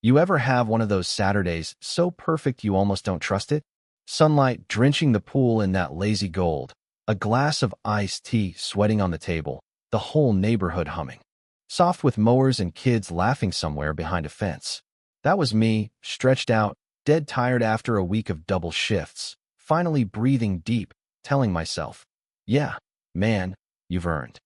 You ever have one of those Saturdays so perfect you almost don't trust it? Sunlight drenching the pool in that lazy gold, a glass of iced tea sweating on the table, the whole neighborhood humming. Soft with mowers and kids laughing somewhere behind a fence. That was me, stretched out, dead tired after a week of double shifts, finally breathing deep, telling myself, yeah, man, you've earned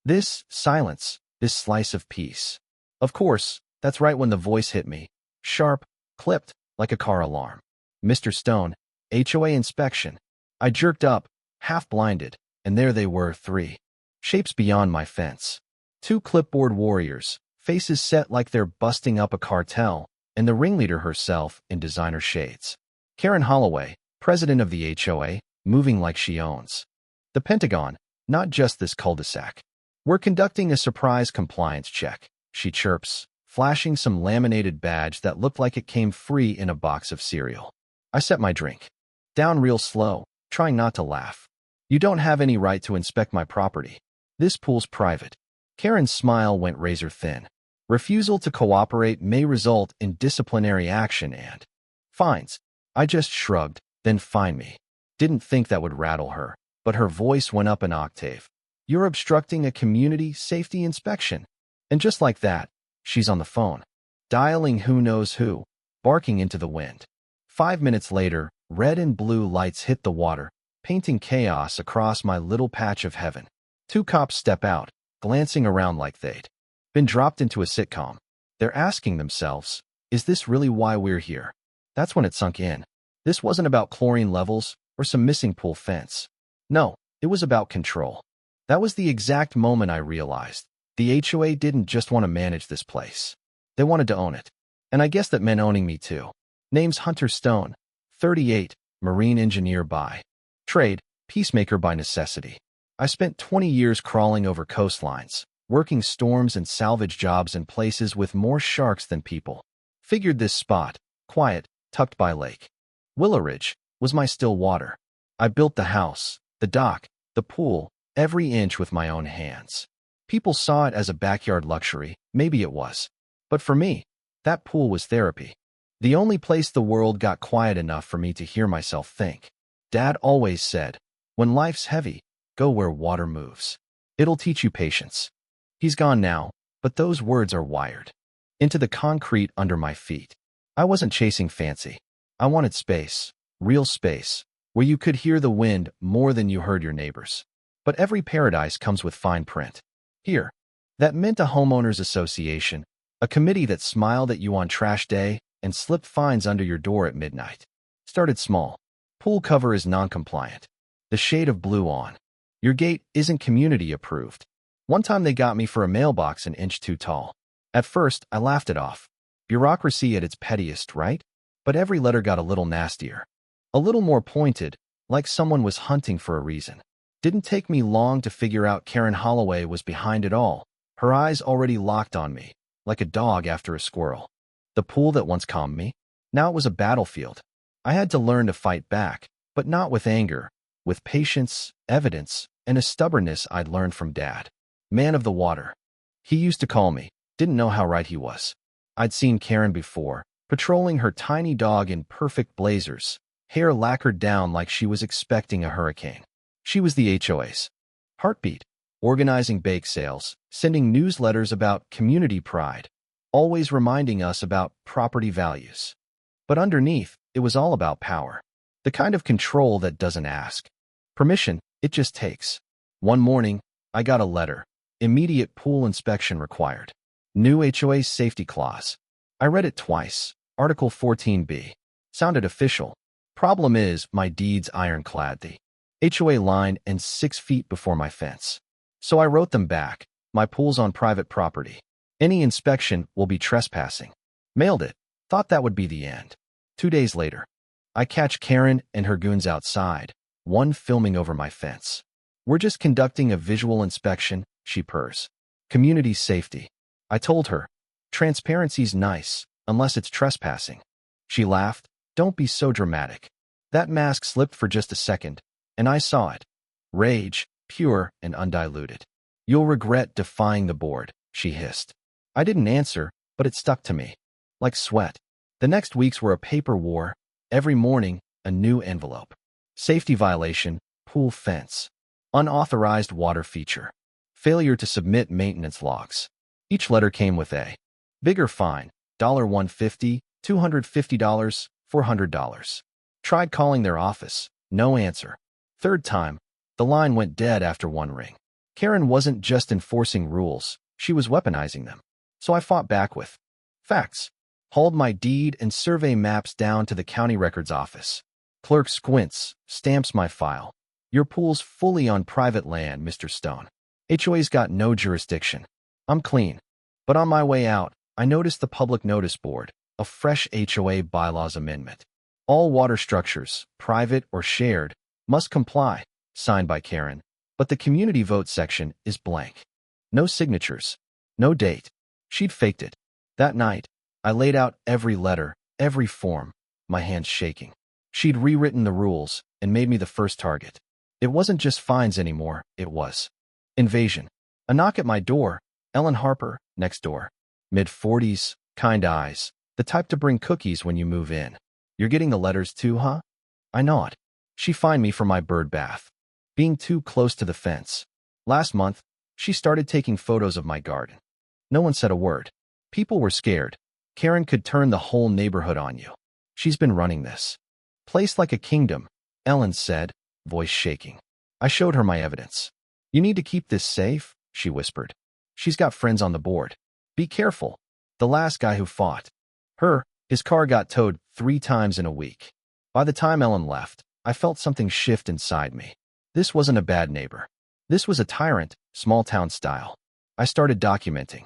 this silence, this slice of peace. Of course, that's right when the voice hit me. Sharp, clipped, like a car alarm. Mr. Stone, HOA inspection. I jerked up, half blinded, and there they were, three shapes beyond my fence. Two clipboard warriors, faces set like they're busting up a cartel, and the ringleader herself in designer shades. Karen Holloway, president of the HOA, moving like she owns the Pentagon, not just this cul-de-sac. We're conducting a surprise compliance check, she chirps, flashing some laminated badge that looked like it came free in a box of cereal. I set my drink down real slow, trying not to laugh. You don't have any right to inspect my property. This pool's private. Karen's smile went razor thin. Refusal to cooperate may result in disciplinary action and fines. I just shrugged, then fine me. Didn't think that would rattle her, but her voice went up an octave. You're obstructing a community safety inspection. And just like that, she's on the phone, dialing who knows who, barking into the wind. 5 minutes later, red and blue lights hit the water, painting chaos across my little patch of heaven. Two cops step out, glancing around like they'd been dropped into a sitcom. They're asking themselves, is this really why we're here? That's when it sunk in. This wasn't about chlorine levels or some missing pool fence. No, it was about control. That was the exact moment I realized the HOA didn't just want to manage this place. They wanted to own it. And I guess that meant owning me too. Name's Hunter Stone, 38, marine engineer by trade, peacemaker by necessity. I spent 20 years crawling over coastlines, working storms and salvage jobs in places with more sharks than people. Figured this spot, quiet, tucked by lake Willow Ridge, was my still water. I built the house, the dock, the pool, every inch with my own hands. People saw it as a backyard luxury, maybe it was. But for me, that pool was therapy. The only place the world got quiet enough for me to hear myself think. Dad always said, when life's heavy, go where water moves. It'll teach you patience. He's gone now, but those words are wired into the concrete under my feet. I wasn't chasing fancy. I wanted space, real space, where you could hear the wind more than you heard your neighbors. But every paradise comes with fine print. Here, that meant a homeowners association, a committee that smiled at you on trash day and slipped fines under your door at midnight. Started small. Pool cover is non-compliant. The shade of blue on. Your gate isn't community approved. One time they got me for a mailbox an inch too tall. At first, I laughed it off. Bureaucracy at its pettiest, right? But every letter got a little nastier. A little more pointed, like someone was hunting for a reason. Didn't take me long to figure out Karen Holloway was behind it all, her eyes already locked on me, like a dog after a squirrel. The pool that once calmed me, now it was a battlefield. I had to learn to fight back, but not with anger, with patience, evidence, and a stubbornness I'd learned from Dad. Man of the water. He used to call me, didn't know how right he was. I'd seen Karen before, patrolling her tiny dog in perfect blazers, hair lacquered down like she was expecting a hurricane. She was the HOA's heartbeat, organizing bake sales, sending newsletters about community pride, always reminding us about property values. But underneath, it was all about power. The kind of control that doesn't ask permission, it just takes. One morning, I got a letter. Immediate pool inspection required. New HOA safety clause. I read it twice. Article 14b. Sounded official. Problem is, my deed's ironclad. The HOA line ends 6 feet before my fence. So I wrote them back. My pool's on private property. Any inspection will be trespassing. Mailed it. Thought that would be the end. 2 days later, I catch Karen and her goons outside, one filming over my fence. We're just conducting a visual inspection, she purrs. Community safety. I told her, transparency's nice, unless it's trespassing. She laughed. Don't be so dramatic. That mask slipped for just a second, and I saw it. Rage, pure and undiluted. You'll regret defying the board, she hissed. I didn't answer, but it stuck to me. like sweat. The next weeks were a paper war. Every morning, a new envelope. Safety violation, pool fence. Unauthorized water feature. Failure to submit maintenance logs. Each letter came with a bigger fine, $150, $250, $400. Tried calling their office, no answer. Third time, the line went dead after one ring. Karen wasn't just enforcing rules, she was weaponizing them. So I fought back with facts. Hauled my deed and survey maps down to the county records office. Clerk squints, stamps my file. Your pool's fully on private land, Mr. Stone. HOA's got no jurisdiction. I'm clean. But on my way out, I noticed the public notice board, a fresh HOA bylaws amendment. All water structures, private or shared, must comply, signed by Karen, but the community vote section is blank. No signatures, no date. She'd faked it. That night, I laid out every letter, every form, my hands shaking. She'd rewritten the rules and made me the first target. It wasn't just fines anymore, it was invasion. A knock at my door, Ellen Harper, next door. Mid-40s, kind eyes, the type to bring cookies when you move in. You're getting the letters too, huh? I nod. She fined me for my bird bath. Being too close to the fence. Last month, she started taking photos of my garden. No one said a word. People were scared. Karen could turn the whole neighborhood on you. She's been running this place like a kingdom, Ellen said, voice shaking. I showed her my evidence. You need to keep this safe, she whispered. She's got friends on the board. Be careful. The last guy who fought her, his car got towed 3 times in a week. By the time Ellen left, I felt something shift inside me. This wasn't a bad neighbor. This was a tyrant, small-town style. I started documenting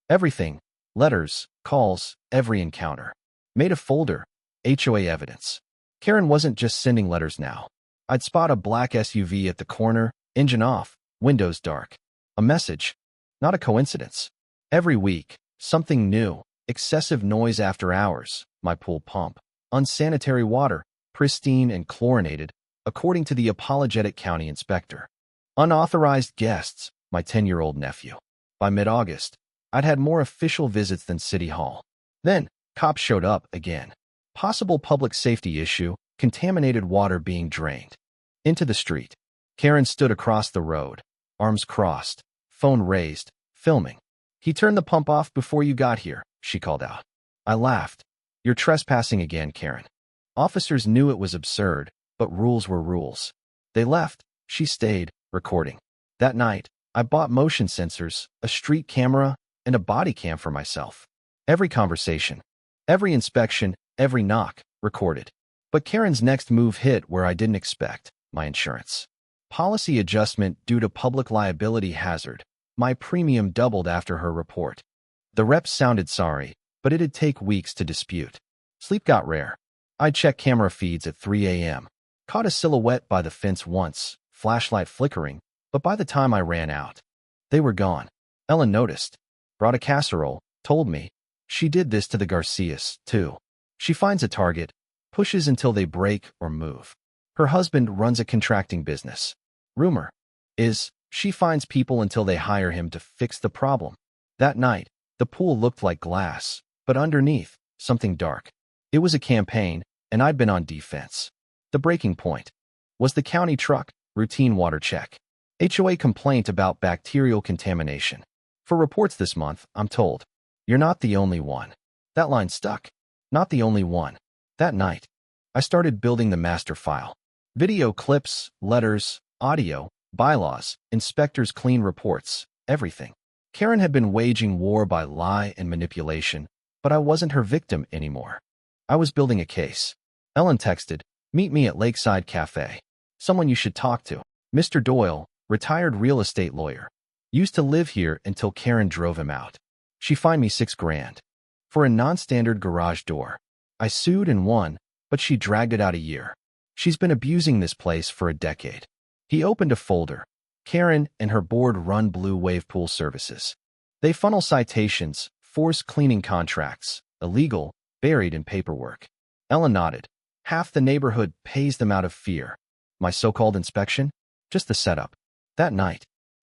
everything, letters, calls, every encounter. Made a folder, HOA evidence. Karen wasn't just sending letters now. I'd spot a black SUV at the corner, engine off, windows dark. A message, not a coincidence. Every week, something new. Excessive noise after hours, my pool pump. Unsanitary water, pristine and chlorinated, according to the apologetic county inspector. Unauthorized guests, my 10-year-old nephew. By mid-August, I'd had more official visits than City Hall. Then, cops showed up again. Possible public safety issue, contaminated water being drained. Into the street. Karen stood across the road, arms crossed, phone raised, filming. He turned the pump off before you got here, she called out. I laughed. You're trespassing again, Karen. Officers knew it was absurd, but rules were rules. They left. She stayed, recording. That night, I bought motion sensors, a street camera, and a body cam for myself. Every conversation, every inspection, every knock, recorded. But Karen's next move hit where I didn't expect, my insurance. Policy adjustment due to public liability hazard. My premium doubled after her report. The reps sounded sorry, but it'd take weeks to dispute. Sleep got rare. I'd check camera feeds at 3 a.m. Caught a silhouette by the fence once, flashlight flickering, but by the time I ran out, they were gone. Ellen noticed. Brought a casserole, told me. She did this to the Garcias, too. She finds a target, pushes until they break or move. Her husband runs a contracting business. Rumor is, she finds people until they hire him to fix the problem. That night, the pool looked like glass, but underneath, something dark. It was a campaign, and I'd been on defense. The breaking point was the county truck, routine water check. HOA complaint about bacterial contamination. For reports this month, I'm told, you're not the only one. That line stuck. Not the only one. That night, I started building the master file. Video clips, letters, audio, bylaws, inspectors' clean reports, everything. Karen had been waging war by lie and manipulation, but I wasn't her victim anymore. I was building a case. Ellen texted, meet me at Lakeside Cafe. Someone you should talk to. Mr. Doyle, retired real estate lawyer. Used to live here until Karen drove him out. She fined me $6,000 for a non-standard garage door. I sued and won, but she dragged it out a year. She's been abusing this place for a decade. He opened a folder. Karen and her board run Blue Wave Pool Services. They funnel citations, force cleaning contracts, illegal, buried in paperwork. Ellen nodded. Half the neighborhood pays them out of fear. My so-called inspection? Just the setup. That night,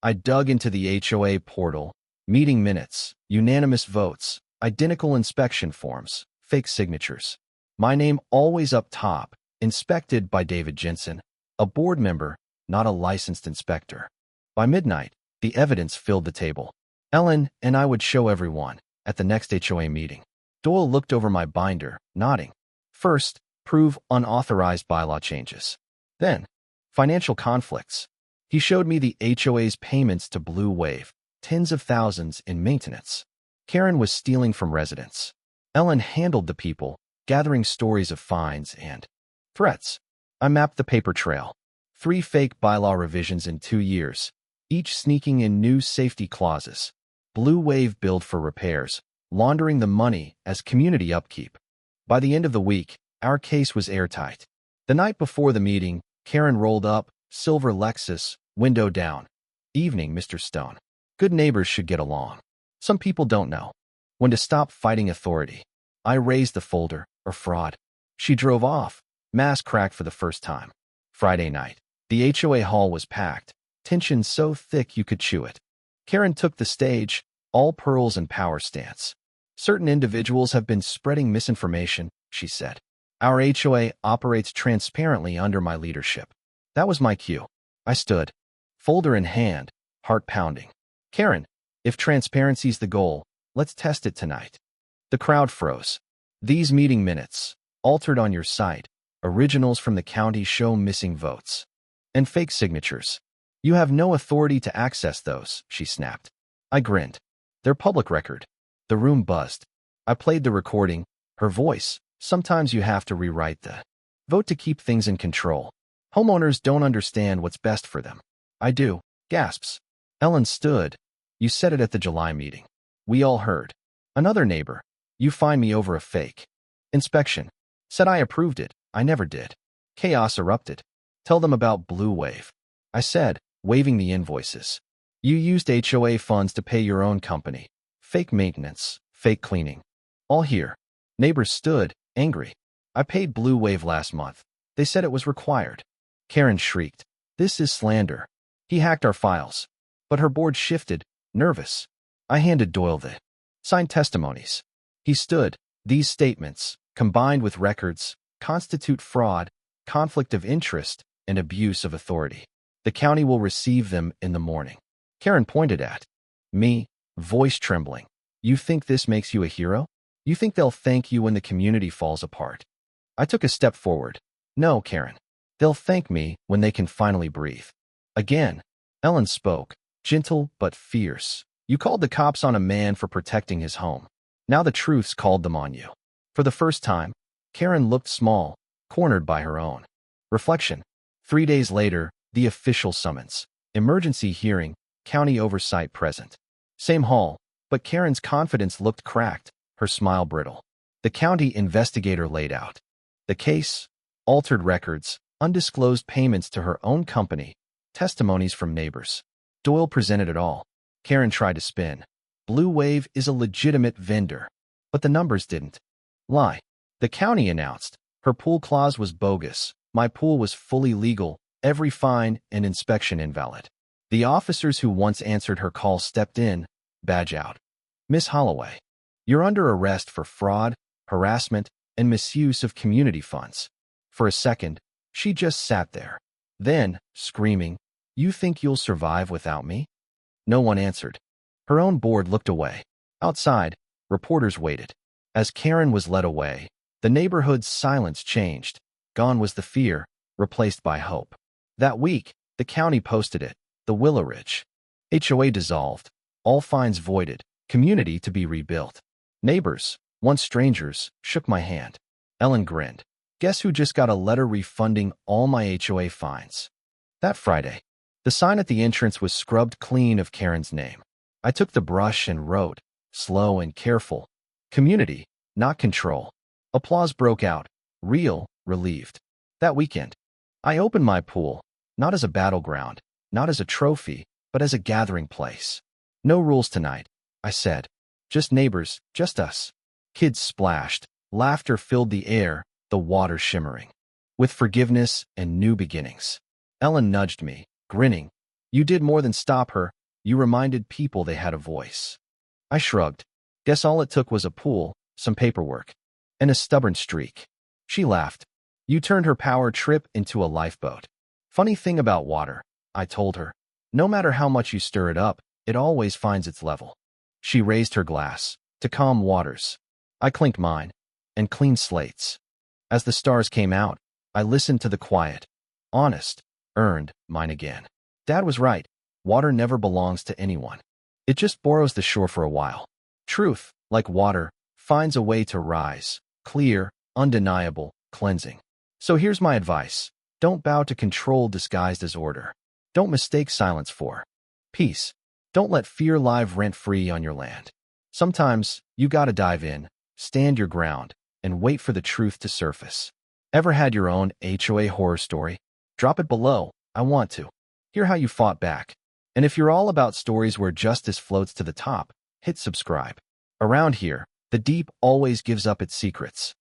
I dug into the HOA portal, meeting minutes, unanimous votes, Identical inspection forms, fake signatures. My name always up top, inspected by David Jensen, a board member, not a licensed inspector. By midnight, the evidence filled the table. Ellen and I would show everyone at the next HOA meeting. Doyle looked over my binder, nodding. First, prove unauthorized bylaw changes. Then, financial conflicts. He showed me the HOA's payments to Blue Wave, tens of thousands in maintenance. Karen was stealing from residents. Ellen handled the people, gathering stories of fines and threats. I mapped the paper trail. 3 fake bylaw revisions in 2 years, each sneaking in new safety clauses. Blue Wave billed for repairs, laundering the money as community upkeep. By the end of the week, our case was airtight. The night before the meeting, Karen rolled up, silver Lexus, window down. Evening, Mr. Stone. Good neighbors should get along. Some people don't know when to stop fighting authority. I raised the folder, or fraud. She drove off, mask cracked for the first time. Friday night. The HOA hall was packed, tension so thick you could chew it. Karen took the stage, all pearls and power stance. Certain individuals have been spreading misinformation, she said. Our HOA operates transparently under my leadership. That was my cue. I stood, folder in hand, heart pounding. Karen, if transparency's the goal, let's test it tonight. The crowd froze. These meeting minutes, altered on your site, originals from the county show missing votes. And fake signatures. You have no authority to access those, she snapped. I grinned. They're public record. The room buzzed. I played the recording, her voice. Sometimes you have to rewrite the vote to keep things in control. Homeowners don't understand what's best for them. I do. Gasps. Ellen stood. You said it at the July meeting. We all heard. Another neighbor. You fined me over a fake inspection. Said I approved it. I never did. Chaos erupted. Tell them about Blue Wave. I said, waving the invoices. You used HOA funds to pay your own company. Fake maintenance, fake cleaning. All here. Neighbors stood, angry. I paid Blue Wave last month. They said it was required. Karen shrieked. This is slander. He hacked our files. But her board shifted, nervous. I handed Doyle the signed testimonies. He stood. These statements, combined with records, constitute fraud, conflict of interest, and abuse of authority. The county will receive them in the morning. Karen pointed at me, voice trembling. You think this makes you a hero? You think they'll thank you when the community falls apart? I took a step forward. No, Karen. They'll thank me when they can finally breathe. Again, Ellen spoke, gentle but fierce. You called the cops on a man for protecting his home. Now the truth's called them on you. For the first time, Karen looked small, cornered by her own reflection. 3 days later, the official summons. Emergency hearing, county oversight present. Same hall, but Karen's confidence looked cracked, her smile brittle. The county investigator laid out the case, altered records, undisclosed payments to her own company, testimonies from neighbors. Doyle presented it all. Karen tried to spin. Blue Wave is a legitimate vendor. But the numbers didn't lie. The county announced her pool clause was bogus. My pool was fully legal, every fine and inspection invalid. The officers who once answered her call stepped in, badge out. Miss Holloway, you're under arrest for fraud, harassment, and misuse of community funds. For a second, she just sat there. Then, screaming, you think you'll survive without me? No one answered. Her own board looked away. Outside, reporters waited. As Karen was led away, the neighborhood's silence changed. Gone was the fear, replaced by hope. That week, the county posted it. The Willow Ridge HOA dissolved, all fines voided, community to be rebuilt. Neighbors, once strangers, shook my hand. Ellen grinned. Guess who just got a letter refunding all my HOA fines? That Friday, the sign at the entrance was scrubbed clean of Karen's name. I took the brush and wrote, slow and careful, community, not control. Applause broke out, real, relieved. That weekend, I opened my pool, not as a battleground, not as a trophy, but as a gathering place. No rules tonight, I said. Just neighbors, just us. Kids splashed, laughter filled the air, the water shimmering. With forgiveness and new beginnings. Ellen nudged me, grinning. You did more than stop her, you reminded people they had a voice. I shrugged. Guess all it took was a pool, some paperwork, and a stubborn streak. She laughed. You turned her power trip into a lifeboat. Funny thing about water, I told her. No matter how much you stir it up, it always finds its level. She raised her glass. To calm waters. I clinked mine. And clean slates. As the stars came out, I listened to the quiet. Honest, earned, mine again. Dad was right. Water never belongs to anyone. It just borrows the shore for a while. Truth, like water, finds a way to rise. Clear, undeniable, cleansing. So here's my advice. Don't bow to control disguised as order. Don't mistake silence for peace. Don't let fear live rent-free on your land. Sometimes, you gotta dive in, stand your ground, and wait for the truth to surface. Ever had your own HOA horror story? Drop it below. I want to hear how you fought back. And if you're all about stories where justice floats to the top, hit subscribe. Around here, the deep always gives up its secrets.